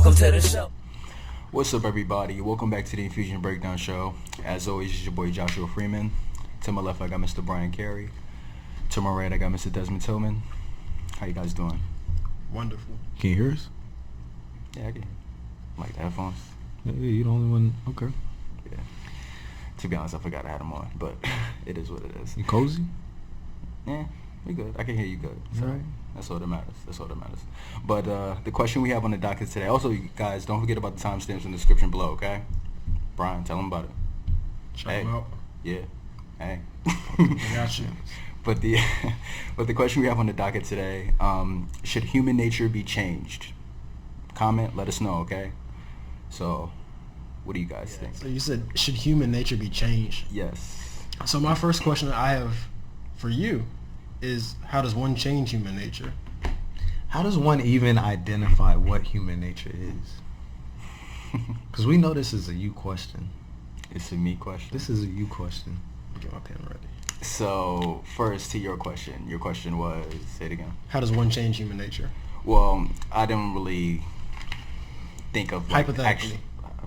Welcome to the show. What's up, everybody? Welcome back to the Infusion Breakdown Show. As always, it's your boy Joshua Freeman. To my left, I got Mr. Bryan Carey. To my right, I got Mr. Desmond Tillman. How you guys doing? Wonderful. Can you hear us? Yeah, I can. Like the headphones. Yeah, you're the only one. Okay. Yeah. To be honest, I forgot I had them on, but it is what it is. You cozy? Yeah, we good. I can hear you good. So Right. that's all that matters. That's all that matters. But the question we have on the docket today. Also, you guys, don't forget about the timestamps in the description below. Okay. Bryan, tell them about it. Check them out. Yeah. Hey. I got you. But the question we have on the docket today, should human nature be changed? Comment, let us know, okay? So, what do you guys think? So you said, should human nature be changed? Yes. So my first question that I have for you is, how does one change human nature? How does one even identify what human nature is? Because we know this is a you question. It's a me question. This is a you question. Get my pen ready. So, first to your question. Your question was, say it again. How does one change human nature? Well, I didn't really think of like, Hypothetically.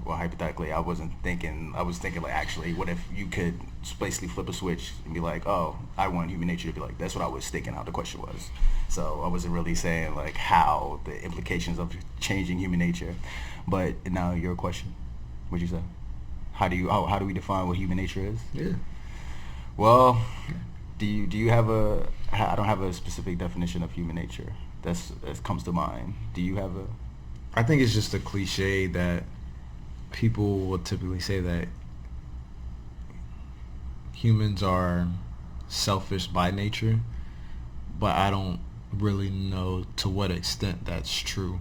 Hypothetically, I was thinking like, actually, what if you could basically flip a switch and be like, oh, I want human nature to be like, that's what I was thinking how the question was. So I wasn't really saying like how the implications of changing human nature. But now your question, what'd you say? How do we define what human nature is? Yeah. Well, do you have I don't have a specific definition of human nature that comes to mind. Do you have a? I think it's just a cliche that people will typically say that humans are selfish by nature, but I don't really know to what extent that's true.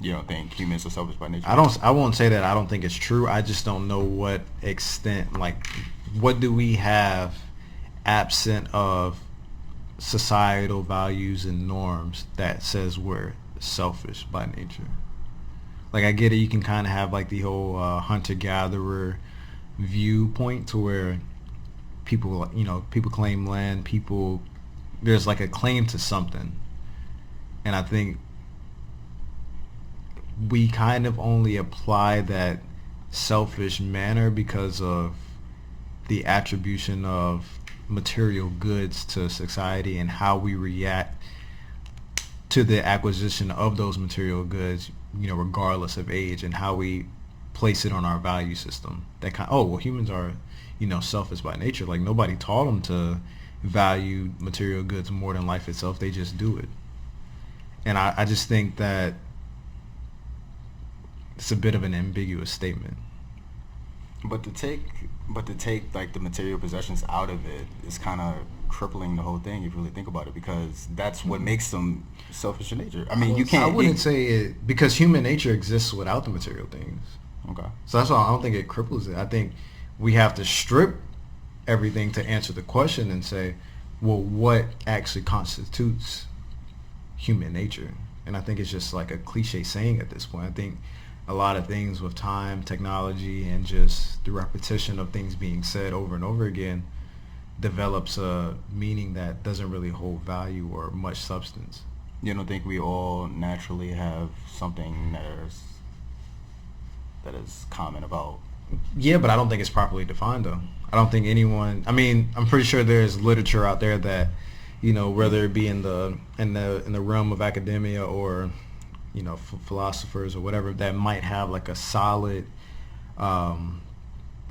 You don't think humans are selfish by nature? I won't say that I don't think it's true. I just don't know what extent, like, what do we have absent of societal values and norms that says we're selfish by nature. Like, I get it, you can kind of have like the whole hunter-gatherer viewpoint to where people claim land, there's like a claim to something. And I think we kind of only apply that selfish manner because of the attribution of material goods to society and how we react to the acquisition of those material goods, regardless of age, and how we place it on our value system. Humans are, selfish by nature. Like, nobody taught them to value material goods more than life itself. They just do it. And I just think that it's a bit of an ambiguous statement. But to take like the material possessions out of it is kind of crippling the whole thing if you really think about it, because that's what makes them selfish in nature. I mean, you can't. I wouldn't say it, because human nature exists without the material things. Okay. So that's why I don't think it cripples it. I think we have to strip everything to answer the question and say, well, what actually constitutes human nature? And I think it's just like a cliche saying at this point. I think a lot of things with time, technology, and just the repetition of things being said over and over again develops a meaning that doesn't really hold value or much substance. You don't think we all naturally have something that is common about? Yeah, but I don't think it's properly defined, though. I don't think anyone. I mean, I'm pretty sure there's literature out there that, whether it be in the realm of academia or philosophers or whatever, that might have like a solid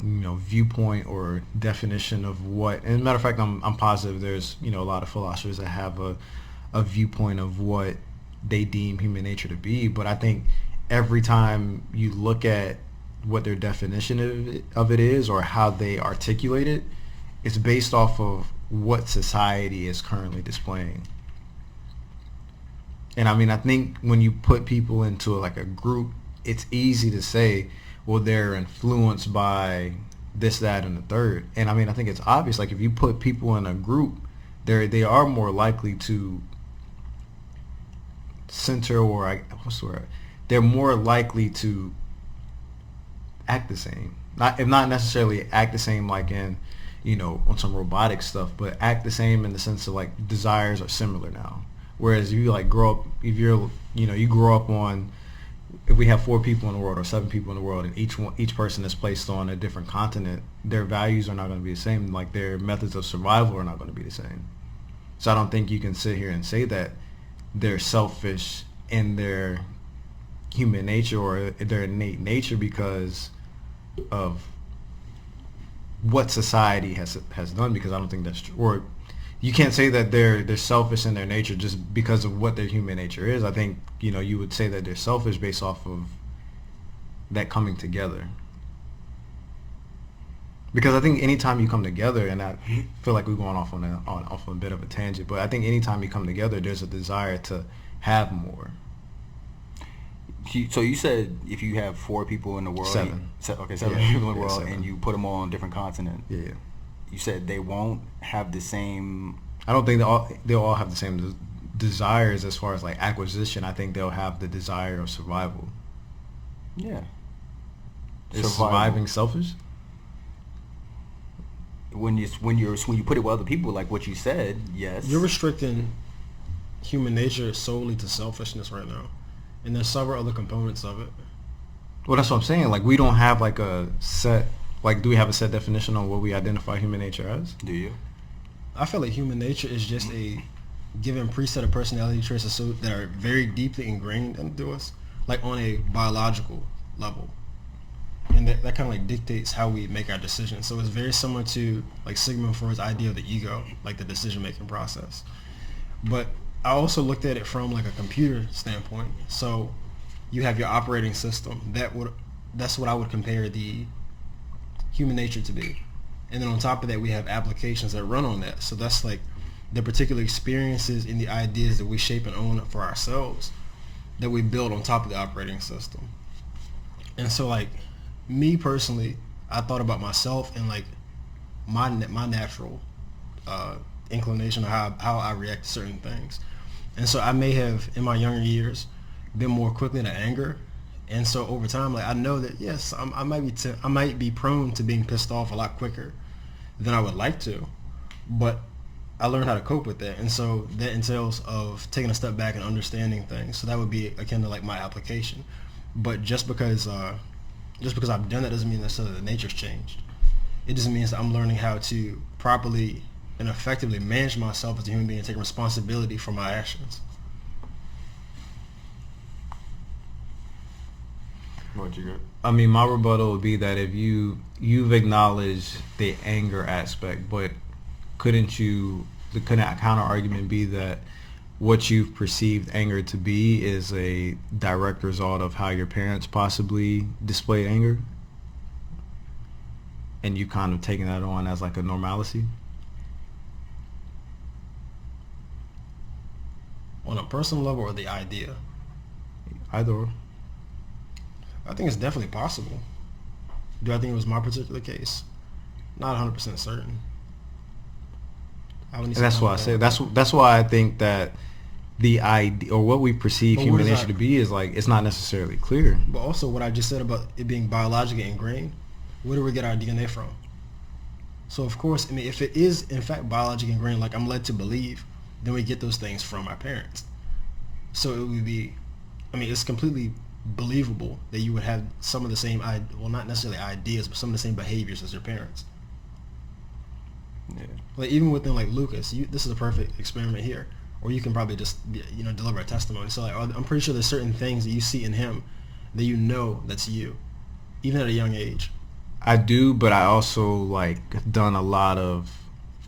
viewpoint or definition of what. And matter of fact, I'm positive there's a lot of philosophers that have a viewpoint of what they deem human nature to be. But I think every time you look at what their definition of it is or how they articulate it, it's based off of what society is currently displaying. And I mean, I think when you put people into like a group, it's easy to say, well, they're influenced by this, that, and the third. And I mean, I think it's obvious. Like, if you put people in a group, they are more likely to center, or they're more likely to act the same. Not necessarily act the same like in, on some robotic stuff, but act the same in the sense of like desires are similar now. Whereas you like grow up, if you're, you grow up on, if we have 4 people in the world or 7 people in the world, and each person is placed on a different continent, their values are not going to be the same. Like their methods of survival are not going to be the same. So I don't think you can sit here and say that they're selfish in their human nature or their innate nature because of what society has done, because I don't think that's true. Or you can't say that they're selfish in their nature just because of what their human nature is. I think, you would say that they're selfish based off of that coming together. Because I think anytime you come together, and I feel like we're going off on a bit of a tangent, but I think anytime you come together, there's a desire to have more. So you said if you have 4 people in the world, 7. Seven people in the world, 7. and you put them all on different continents. Yeah. You said they won't have the same. I don't think they'll all have the same desires as far as like acquisition. I think they'll have the desire of survival. Yeah. Is surviving selfish? When you put it with other people, like what you said, yes. You're restricting human nature solely to selfishness right now, and there's several other components of it. Well, that's what I'm saying. Like we don't have like a set. Like, do we have a set definition on what we identify human nature as? Do you? I feel like human nature is just a given preset of personality traits that are very deeply ingrained into us, like on a biological level. And that kind of like dictates how we make our decisions. So it's very similar to like Sigmund Freud's idea of the ego, like the decision-making process. But I also looked at it from like a computer standpoint. So you have your operating system. That's what I would compare the human nature to be. And then on top of that, we have applications that run on that. So that's like the particular experiences and the ideas that we shape and own for ourselves that we build on top of the operating system. And so like me personally, I thought about myself and like my natural inclination of how I react to certain things. And so I may have in my younger years been more quickly to anger. And so over time, like I know that yes, I might be prone to being pissed off a lot quicker than I would like to, but I learned how to cope with that. And so that entails of taking a step back and understanding things. So that would be akin to like my application. But just because I've done that doesn't mean necessarily the nature's changed. It just means that I'm learning how to properly and effectively manage myself as a human being and take responsibility for my actions. What you got? I mean, my rebuttal would be that if you've acknowledged the anger aspect, but couldn't the counter argument be that what you've perceived anger to be is a direct result of how your parents possibly displayed anger, and you kind of taking that on as like a normalcy? On a personal level or the idea? Either or. I think it's definitely possible. Do I think it was my particular case? Not 100% certain. And that's why I say that's why I think that the idea or what we perceive human nature to be is like it's not necessarily clear. But also what I just said about it being biologically ingrained, where do we get our DNA from? So of course, I mean, if it is in fact biologically ingrained, like I'm led to believe, then we get those things from our parents. So it would be, I mean, it's completely believable that you would have some of the same, well, not necessarily ideas, but some of the same behaviors as your parents. Yeah. Like even within like Lucas, this is a perfect experiment here, or you can probably just deliver a testimony. So like, I'm pretty sure there's certain things that you see in him that that's you, even at a young age. I do, but I also like done a lot of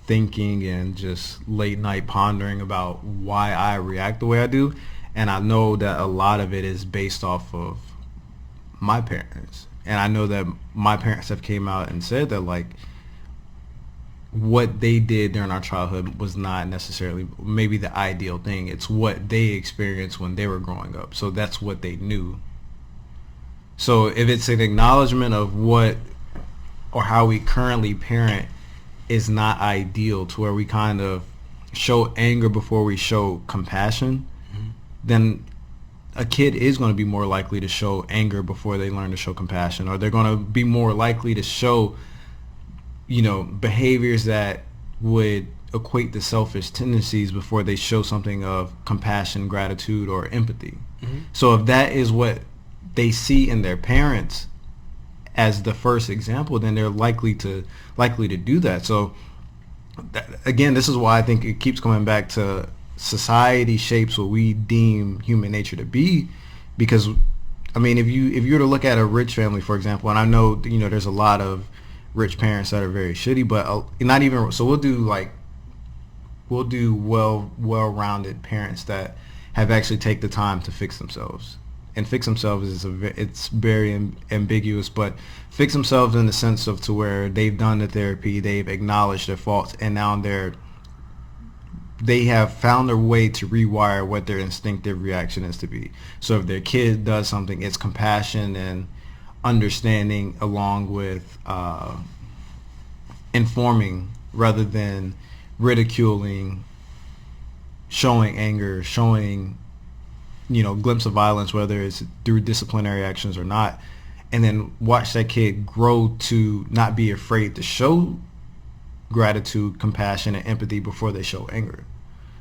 thinking and just late night pondering about why I react the way I do. And I know that a lot of it is based off of my parents. And I know that my parents have came out and said that like what they did during our childhood was not necessarily maybe the ideal thing. It's what they experienced when they were growing up. So that's what they knew. So if it's an acknowledgement of what or how we currently parent is not ideal, to where we kind of show anger before we show compassion, then a kid is going to be more likely to show anger before they learn to show compassion, or they're going to be more likely to show, behaviors that would equate the selfish tendencies before they show something of compassion, gratitude, or empathy. So if that is what they see in their parents as the first example, then they're likely to do that. So again, this is why I think it keeps coming back to society shapes what we deem human nature to be. Because I mean, if you were to look at a rich family, for example, and I know there's a lot of rich parents that are very shitty, but not even so. We'll do well-rounded parents that have actually take the time to fix themselves. And fix themselves it's very ambiguous, but fix themselves in the sense of to where they've done the therapy, they've acknowledged their faults, and now they have found a way to rewire what their instinctive reaction is to be. So if their kid does something, it's compassion and understanding along with informing rather than ridiculing, showing anger, showing glimpse of violence, whether it's through disciplinary actions or not, and then watch that kid grow to not be afraid to show gratitude, compassion, and empathy before they show anger.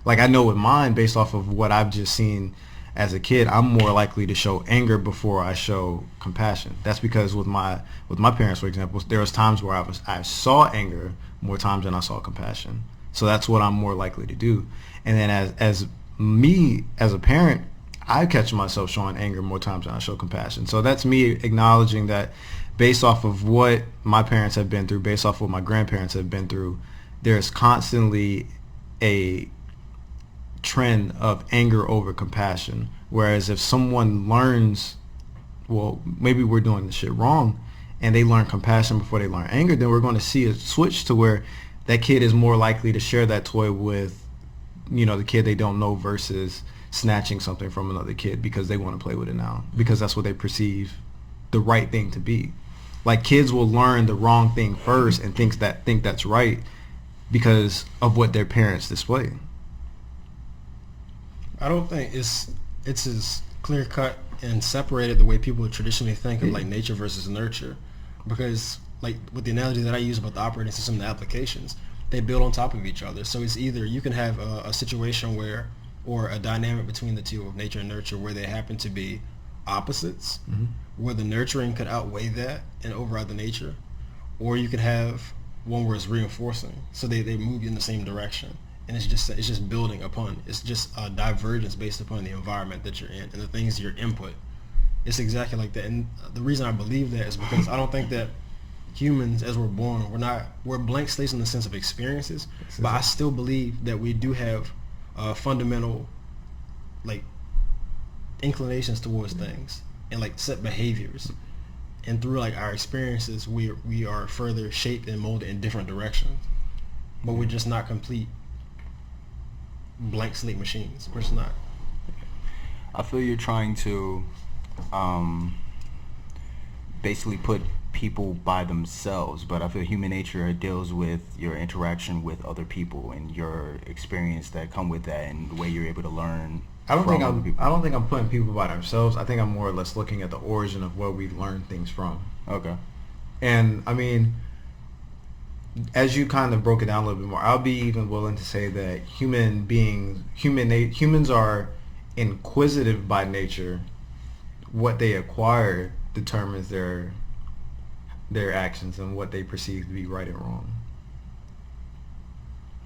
Like I know with mine, based off of what I've just seen as a kid, I'm more likely to show anger before I show compassion. That's because with my parents, for example, there was times where I saw anger more times than I saw compassion. So that's what I'm more likely to do. And then as me as a parent, I catch myself showing anger more times than I show compassion. So that's me acknowledging that based off of what my parents have been through, based off of what my grandparents have been through, there's constantly a trend of anger over compassion. Whereas if someone learns, well, maybe we're doing this shit wrong, and they learn compassion before they learn anger, then we're going to see a switch to where that kid is more likely to share that toy with, the kid they don't know versus snatching something from another kid because they want to play with it now, because that's what they perceive the right thing to be. Like kids will learn the wrong thing first and think that's right because of what their parents display. I don't think it's as clear cut and separated the way people traditionally think of like nature versus nurture, because like with the analogy that I use about the operating system and the applications, they build on top of each other. So it's either you can have a situation or a dynamic between the two of nature and nurture where they happen to be opposites, where the nurturing could outweigh that and override the nature, or you could have one where it's reinforcing, so they move you in the same direction, and it's just building upon. It's just a divergence based upon the environment that you're in and the things your input. It's exactly like that, and the reason I believe that is because I don't think that humans, as we're born, we're blank slates in the sense of experiences, but I still believe that we do have fundamental like inclinations towards things and like set behaviors, and through like our experiences we are further shaped and molded in different directions, but we're just not complete blank slate machines. We're just not. I feel you're trying to basically put people by themselves, but I feel human nature deals with your interaction with other people and your experience that come with that and the way you're able to learn. I don't think I'm putting people by themselves. I think I'm more or less looking at the origin of where we learn things from. Okay. And I mean, as you kind of broke it down a little bit more, I'll be even willing to say that humans are inquisitive by nature. What they acquire determines their actions and what they perceive to be right and wrong.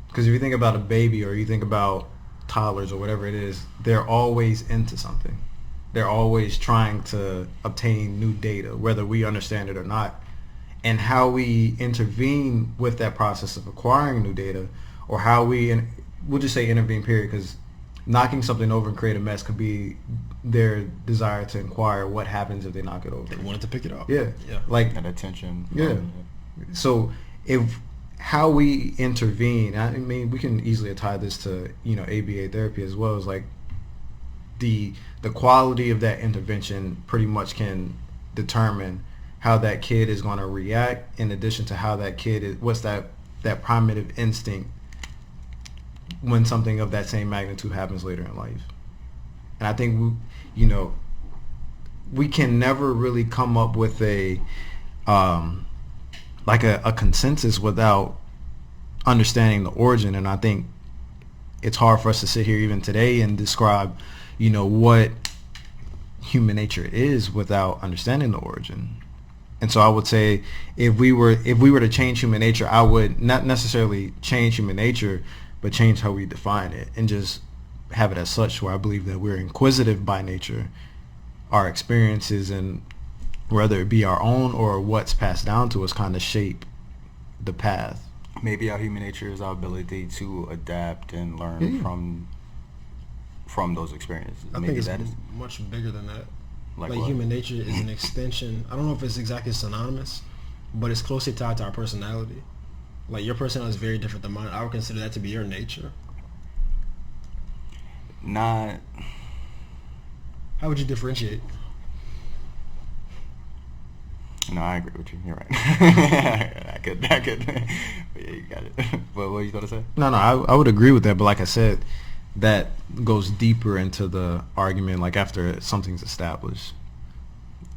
Because if you think about a baby or you think about toddlers or whatever it is, they're always into something. They're always trying to obtain new data, whether we understand it or not. And how we intervene with that process of acquiring new data, or how we'll just say intervene, period, because knocking something over and create a mess could be their desire to inquire what happens if they knock it over. They wanted to pick it up. Yeah. Like that attention. Yeah. So if how we intervene, I mean, we can easily tie this to, ABA therapy as well, as like the quality of that intervention pretty much can determine how that kid is going to react, in addition to how that kid is, what's that primitive instinct when something of that same magnitude happens later in life. And I think we can never really come up with a consensus without understanding the origin. And I think it's hard for us to sit here even today and describe, what human nature is without understanding the origin. And so I would say if we were to change human nature, I would not necessarily change human nature, but change how we define it and just have it as such, where I believe that we're inquisitive by nature. Our experiences, and whether it be our own or what's passed down to us, kind of shape the path. Maybe our human nature is our ability to adapt and learn from those experiences. I think it's much bigger than that. Like human nature is an extension. I don't know if it's exactly synonymous, but it's closely tied to our personality. Like your personality is very different than mine. I would consider that to be your nature. Not. How would you differentiate? No, I agree with you. You're right. I could. But yeah, you got it. What were you going to say? No, I would agree with that. But like I said, that goes deeper into the argument, like after something's established.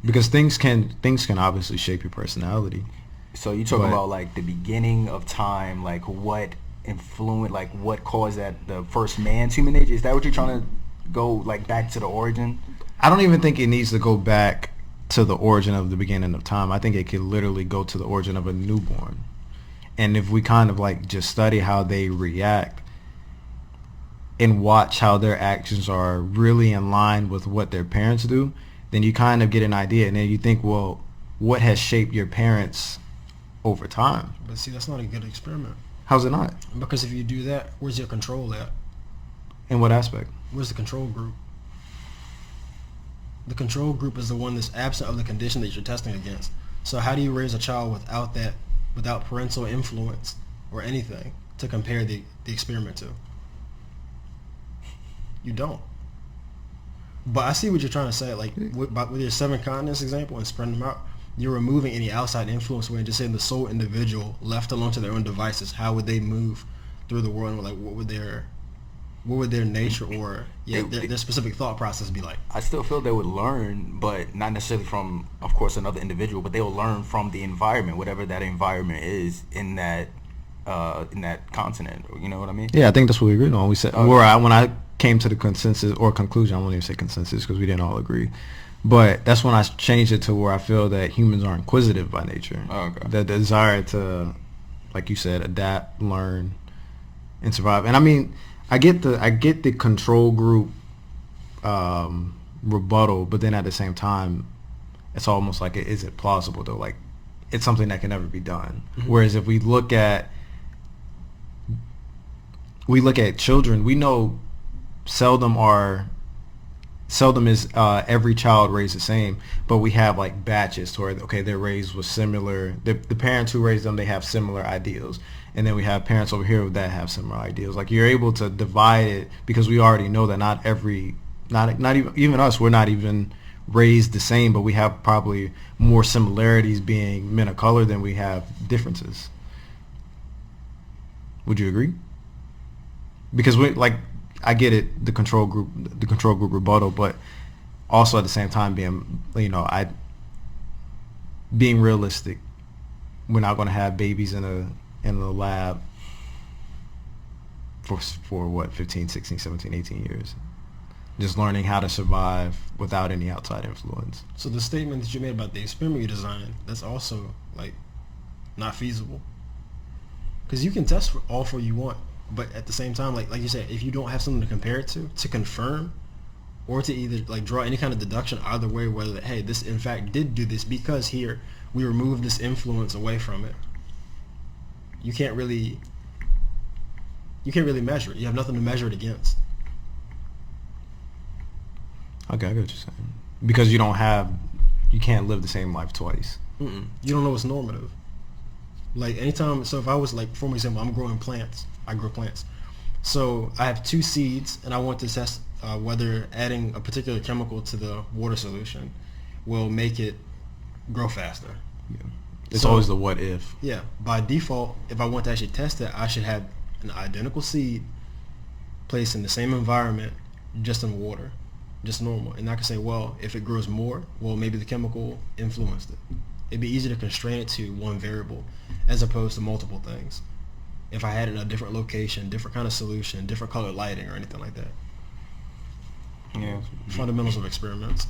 Because things can obviously shape your personality. So you talking about like the beginning of time, like what influence, like what caused that, the first man's human nature? Is that what you're trying to go like back to the origin? I don't even think it needs to go back to the origin of the beginning of time. I think it could literally go to the origin of a newborn. And if we kind of like just study how they react and watch how their actions are really in line with what their parents do, then you kind of get an idea. And then you think, well, what has shaped your parents over time? But see, that's not a good experiment. How's it not? Because if you do that, where's your control at? In what aspect? Where's the control group? The control group is the one that's absent of the condition that you're testing against. So how do you raise a child without parental influence or anything to compare the experiment to? You don't. But I see what you're trying to say. Like with your 7 continents example and spreading them out, you're removing any outside influence where you're just saying the sole individual left alone to their own devices, how would they move through the world? Like what would their nature or their specific thought process be like? I still feel they would learn, but not necessarily from, of course, another individual, but they will learn from the environment, whatever that environment is in that continent. You know what I mean? Yeah, I think that's what we agreed on. We said, when I came to the consensus or conclusion, I won't even say consensus because we didn't all agree. But that's when I changed it to where I feel that humans are inquisitive by nature. Oh, okay. The desire to, like you said, adapt, learn, and survive. And I mean, I get the control group rebuttal, but then at the same time, it's almost like, is it plausible though? Like, it's something that can never be done. Mm-hmm. Whereas if we look at children, we know seldom is every child raised the same, but we have like batches where, okay, they're raised with similar, the parents who raised them, they have similar ideals. And then we have parents over here that have similar ideals. Like you're able to divide it because we already know that not even us, we're not even raised the same, but we have probably more similarities being men of color than we have differences. Would you agree? Because I get it, the control group rebuttal, but also at the same time being realistic. We're not going to have babies in the lab for what, 15, 16, 17, 18 years. Just learning how to survive without any outside influence. So the statement that you made about the experiment you designed, that's also like not feasible. Because you can test for all four you want, but at the same time, like you said, if you don't have something to compare it to confirm, or to either like draw any kind of deduction either way, whether hey, this in fact did do this because here we removed this influence away from it. You can't really measure it. You have nothing to measure it against. Okay, I get what you're saying. Because you can't live the same life twice. Mm-mm. You don't know what's normative. Like anytime, so if I was like, for example, I'm growing plants. I grow plants. So I have 2 seeds and I want to test whether adding a particular chemical to the water solution will make it grow faster. Yeah. It's always the what if. Yeah. By default, if I want to actually test it, I should have an identical seed placed in the same environment, just in water, just normal. And I can say, well, if it grows more, well, maybe the chemical influenced it. It'd be easier to constrain it to one variable as opposed to multiple things. if I had it in a different location, different kind of solution, different colored lighting or anything like that. Yeah. Fundamentals of experiments.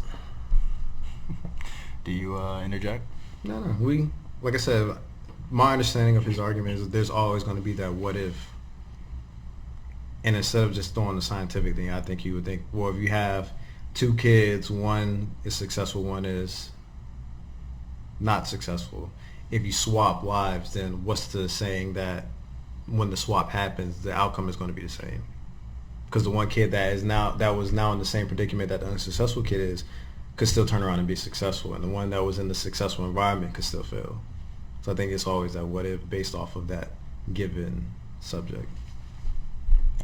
Do you interject? No. We, like I said, my understanding of his argument is that there's always going to be that what if. And instead of just throwing the scientific thing, I think you would think, well, if you have two kids, one is successful, one is not successful. If you swap lives, then what's the saying that when the swap happens, the outcome is going to be the same? Because the one kid that was now in the same predicament that the unsuccessful kid is, could still turn around and be successful, and the one that was in the successful environment could still fail. So I think it's always that what if based off of that given subject.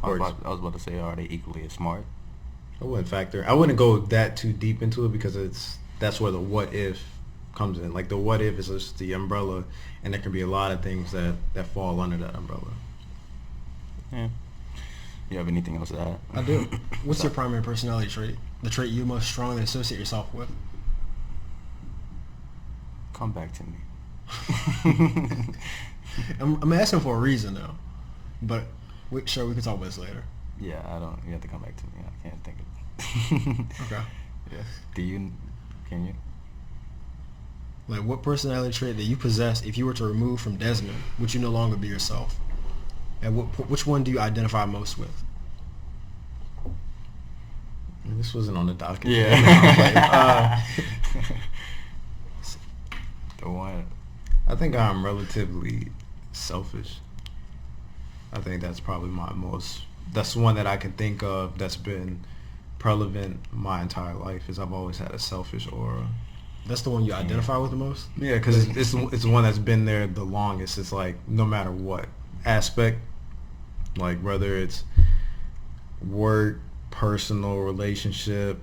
I was about to say, are they equally as smart? I wouldn't go that too deep into it because that's where the what if comes in. Like the what if is just the umbrella, and there can be a lot of things that fall under that umbrella. Yeah. You have anything else to add? I do. What's your primary personality trait? The trait you most strongly associate yourself with? Come back to me. I'm asking for a reason though, but we can talk about this later. Yeah, you have to come back to me. I can't think of it. Okay. Yeah. Can you? Like, what personality trait that you possess, if you were to remove from Desmond, would you no longer be yourself? And which one do you identify most with? This wasn't on the docket. Yeah. The one. I think I'm relatively selfish. I think that's probably that's the one that I can think of that's been prevalent my entire life, is I've always had a selfish aura. That's the one you identify with the most? Yeah, because it's the one that's been there the longest. It's like no matter what aspect, like whether it's work, personal, relationship,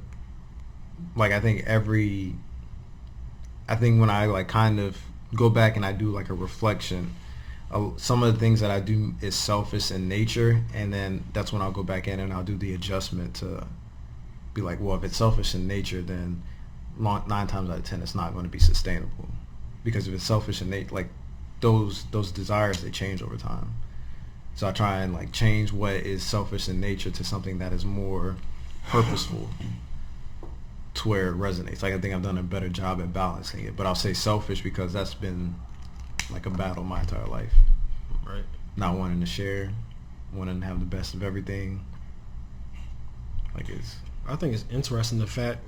like I think when I like kind of go back and I do like a reflection, some of the things that I do is selfish in nature, and then that's when I'll go back in and I'll do the adjustment to be like, well, if it's selfish in nature, then 9 times out of 10 it's not going to be sustainable, because if it's selfish in nature, like those desires, they change over time. So I try and like change what is selfish in nature to something that is more purposeful, to where it resonates. Like I think I've done a better job at balancing it, but I'll say selfish because that's been like a battle my entire life. Right. Not wanting to share, wanting to have the best of everything. I think it's interesting the fact,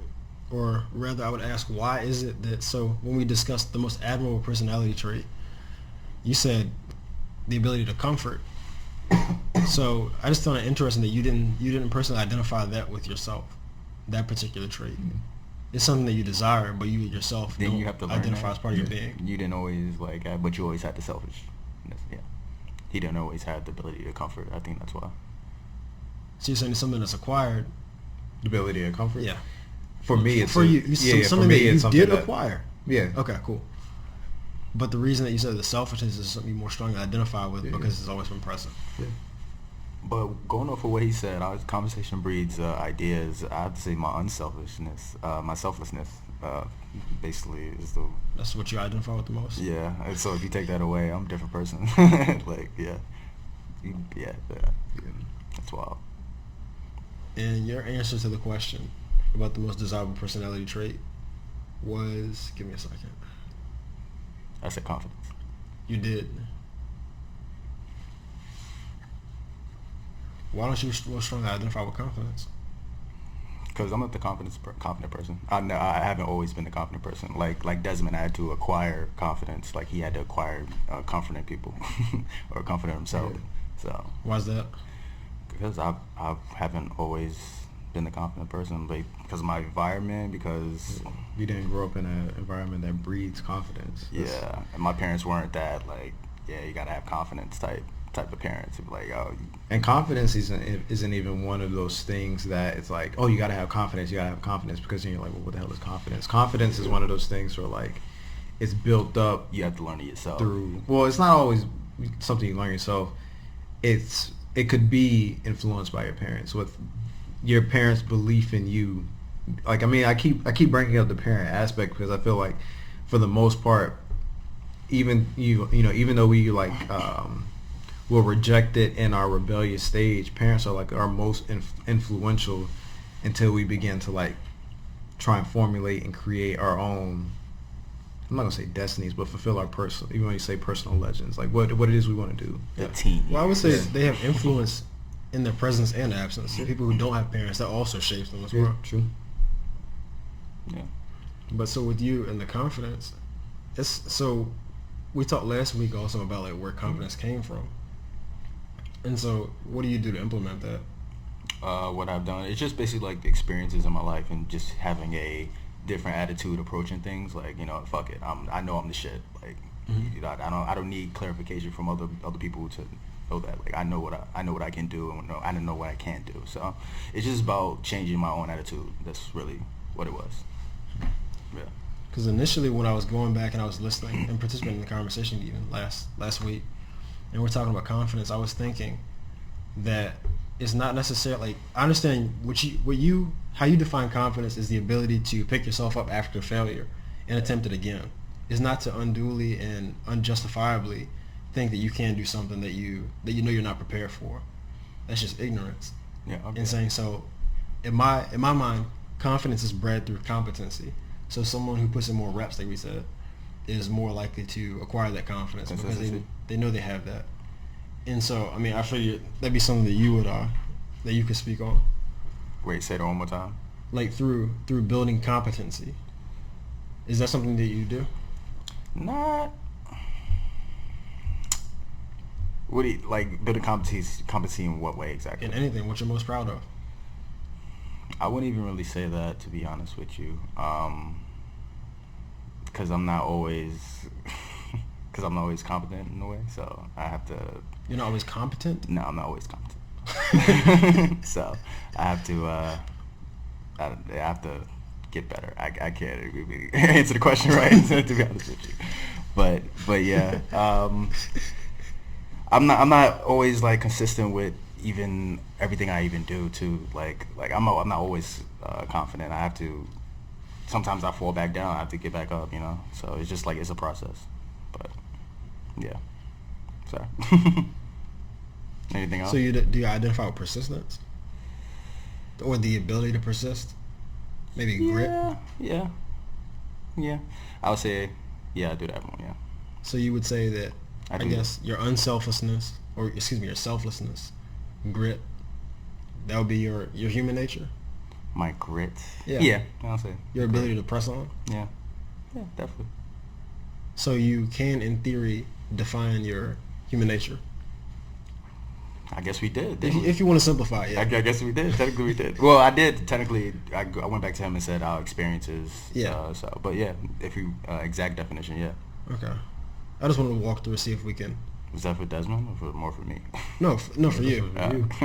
or rather I would ask, why is it that, so when we discussed the most admirable personality trait, you said the ability to comfort. So I just found it interesting that you didn't personally identify that with yourself, that particular trait. It's something that you desire, but you yourself then don't you have to learn identify that. as part of your being. You didn't always but you always had the selfishness. Yeah. He didn't always have the ability to comfort. I think that's why. So you're saying it's something that's acquired? The ability to comfort? Yeah. For me, it's something that you did that, acquire. Yeah. Okay, cool. But the reason that you said the selfishness is something you more strongly identify with because it's always been present. Yeah. But going off of what he said, our conversation breeds ideas. I'd say my unselfishness, my selflessness, basically is the. That's what you identify with the most. Yeah. And so if you take that away, I'm a different person. Like that's wild. And your answer to the question about the most desirable personality trait was, give me a second. I said confidence. You did. Why don't you more strongly identify with confidence? Because I'm not the confident person. I haven't always been the confident person. Like Desmond had to acquire confidence. Like he had to acquire confident people or confident himself. Yeah. So why's that? Because I haven't always been the confident person, like because of my environment. Because you didn't grow up in an environment that breeds confidence. Yeah, and my parents weren't that you gotta have confidence type of parents. It'd be like, oh. And confidence isn't even one of those things that it's like, oh, you gotta have confidence, because then you're like, well, what the hell is confidence? Confidence is one of those things where like it's built up. You have to learn it yourself. Well, it's not always something you learn yourself. It could be influenced by your parents, with your parents' belief in you. Like, I mean, I keep bringing up the parent aspect because I feel like for the most part, even though we like will reject it in our rebellious stage. Parents are like our most influential until we begin to like try and formulate and create our own, I'm not gonna say destinies, but fulfill our personal, even when you say personal legends, like what it is we want to do. The team. Well, I would say they have influence in their presence and absence. People who don't have parents, that also shapes them as well. True. Yeah. But so with you and the confidence, so we talked last week also about like where confidence came from. And so what do you do to implement that? What I've done, it's just basically like the experiences in my life and just having a different attitude approaching things. Like, you know, fuck it, I know I'm the shit. Like, I don't need clarification from other people to know that. Like, I know what I can do, and I don't know what I can't do. So it's just about changing my own attitude. That's really what it was. Yeah. Because initially when I was going back and I was listening and participating in the conversation even last week, and we're talking about confidence, I was thinking that it's not necessarily, like, I understand how you define confidence is the ability to pick yourself up after failure and attempt it again. It's not to unduly and unjustifiably think that you can do something that you know you're not prepared for. That's just ignorance. Yeah. Okay. And saying, so in my mind, confidence is bred through competency. So someone who puts in more reps, like we said, is more likely to acquire that confidence because they know they have that. And so, I mean, I figured that'd be something that you could speak on. Wait, say that one more time. Like through building competency. Is that something that you do? Not. What do you, like, building competency in what way exactly? In anything, what you're most proud of. I wouldn't even really say that, to be honest with you. Because I'm not always competent in a way, so I have to. You're not always competent? No, I'm not always competent. So I have to get better. I can't really answer the question right, to be honest with you. But yeah, I'm not always like consistent with even everything I even do too. Like I'm not always confident. I have to. Sometimes I fall back down. I have to get back up. You know. So it's just like it's a process. But yeah. Sorry. Anything else? So do you identify with persistence, or the ability to persist? Maybe grit. Yeah. I would say, I do that one. Yeah. So you would say that I guess your unselflessness, or excuse me, your selflessness, grit, that would be your human nature. My grit. Yeah. I'll say your ability to press on. Yeah, definitely. So you can, in theory, define your human nature. I guess we did. If you want to simplify it. Yeah. I guess we did. Technically, we did. Well, I did. Technically, I went back to him and said our experiences. Yeah. But yeah, if you exact definition, yeah. Okay. I just wanted to walk through and see if we can. Was that for Desmond or more for me? No, for you.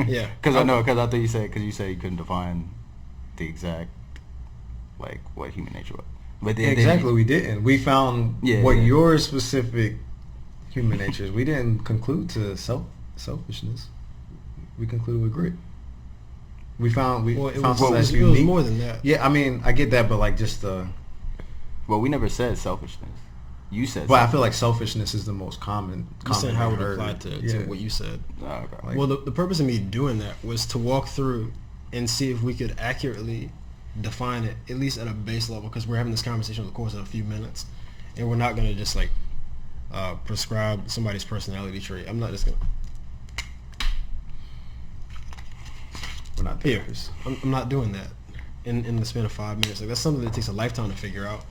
Yeah. Because I thought you said you couldn't define the exact, like, what human nature was. But Exactly, we didn't. We found your specific human nature is. We didn't conclude to selfishness. We concluded with grit. It was more than that. Yeah, I mean, I get that, but like just well, we never said selfishness. You said. Well, I feel like selfishness is the most common. You said how it applied to what you said. Oh, okay. Well, the purpose of me doing that was to walk through and see if we could accurately define it, at least at a base level, because we're having this conversation over the course of a few minutes, and we're not going to just like prescribe somebody's personality trait. I'm not just going to. We're not therapists. I'm not doing that in the span of 5 minutes. Like, that's something that takes a lifetime to figure out.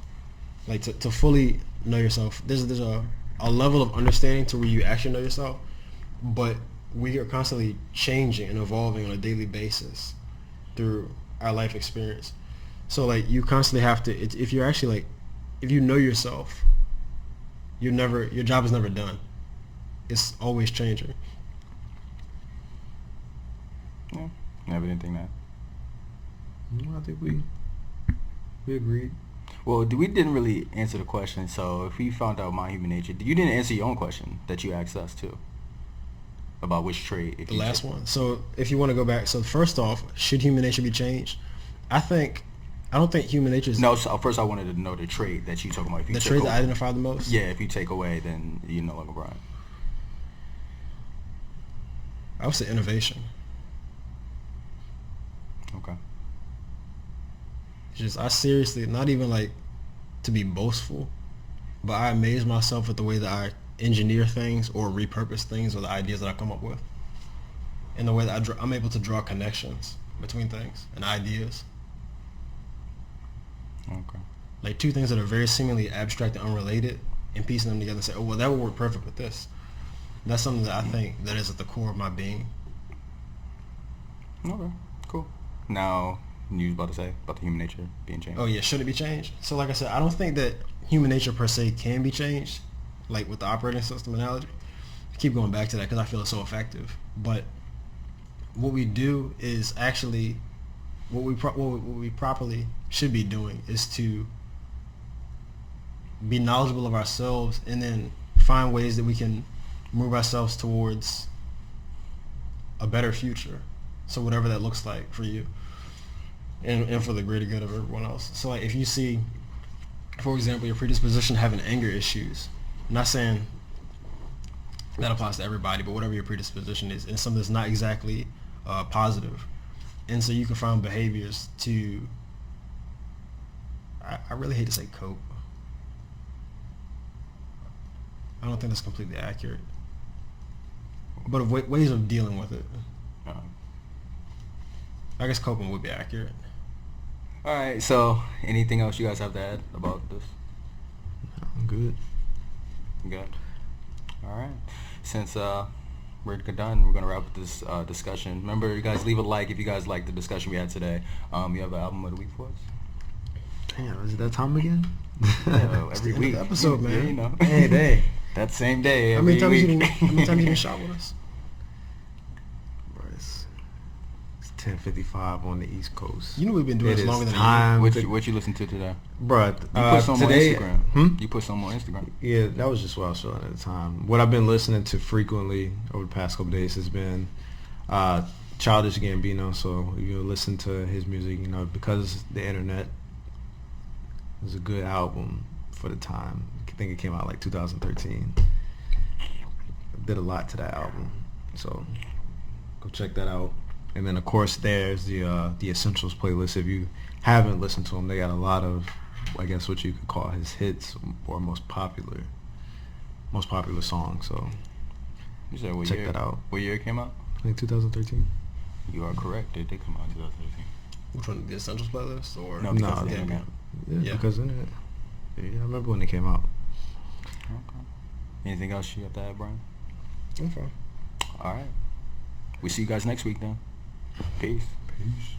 Like, to fully know yourself, there's a level of understanding to where you actually know yourself, but we are constantly changing and evolving on a daily basis through our life experience. So like, you constantly have to, if you're actually like, if you know yourself, your job is never done. It's always changing. Yeah. Never didn't think that. No, I think we agreed. Well, we didn't really answer the question. So if we found out my human nature, you didn't answer your own question that you asked us too about which trait. The last one. So if you want to go back, so first off, should human nature be changed? I don't think human nature is. No. So first, I wanted to know the trait that you talking about. If you the trait that I identify the most. Yeah. If you take away, then you're no longer Bryan. I would say innovation. Okay. It's just, I seriously, not even like to be boastful, but I amaze myself at the way that I engineer things or repurpose things or the ideas that I come up with. In the way that I'm able to draw connections between things and ideas. Okay. Like two things that are very seemingly abstract and unrelated, and piecing them together and say, oh, well, that would work perfect with this. That's something that I think that is at the core of my being. Okay. Cool. Now, you was about to say about the human nature being changed. Oh yeah, should it be changed? So like I said, I don't think that human nature per se can be changed, like with the operating system analogy. I keep going back to that because I feel it's so effective. But what we do is actually, what we properly should be doing is to be knowledgeable of ourselves and then find ways that we can move ourselves towards a better future. So whatever that looks like for you. And for the greater good of everyone else. So like if you see, for example, your predisposition to having anger issues, I'm not saying that applies to everybody, but whatever your predisposition is, and something that's not exactly positive. And so you can find behaviors to, I really hate to say cope. I don't think that's completely accurate. But of ways of dealing with it. I guess coping would be accurate. All right. So, anything else you guys have to add about this? I'm good. Good. All right. Since we're done, we're gonna wrap up this discussion. Remember, you guys leave a like if you guys like the discussion we had today. You have the album of the week for us. Damn, is it that time again? Yeah, every It's the end of week. the episode, man. Yeah, you know. Hey, day. That same day. How Every many times week. you didn't shop with us? Bro, it's 10:55 on the East Coast. You know we've been doing It this is longer than time. What you listen to today? Bro, You put some today, on Instagram. Hmm? You put some on Instagram. Yeah, that was just what I was feeling at the time. What I've been listening to frequently over the past couple days has been Childish Gambino. So you listen to his music, because the internet is a good album for the time. I think it came out like 2013. Did a lot to that album, so go check that out. And then of course there's the Essentials playlist. If you haven't listened to him, they got a lot of, I guess, what you could call his hits or most popular songs. So You said what check year? that out. What year it came out? I think 2013. You are correct. It did come out in 2013. Which one, the Essentials playlist or? No, because No, of the yeah, internet. Yeah, Yeah. because internet. Yeah, I remember when it came out. Okay. Anything else you got to add, Bryan? Okay. All right. We see you guys next week then. Peace. Peace.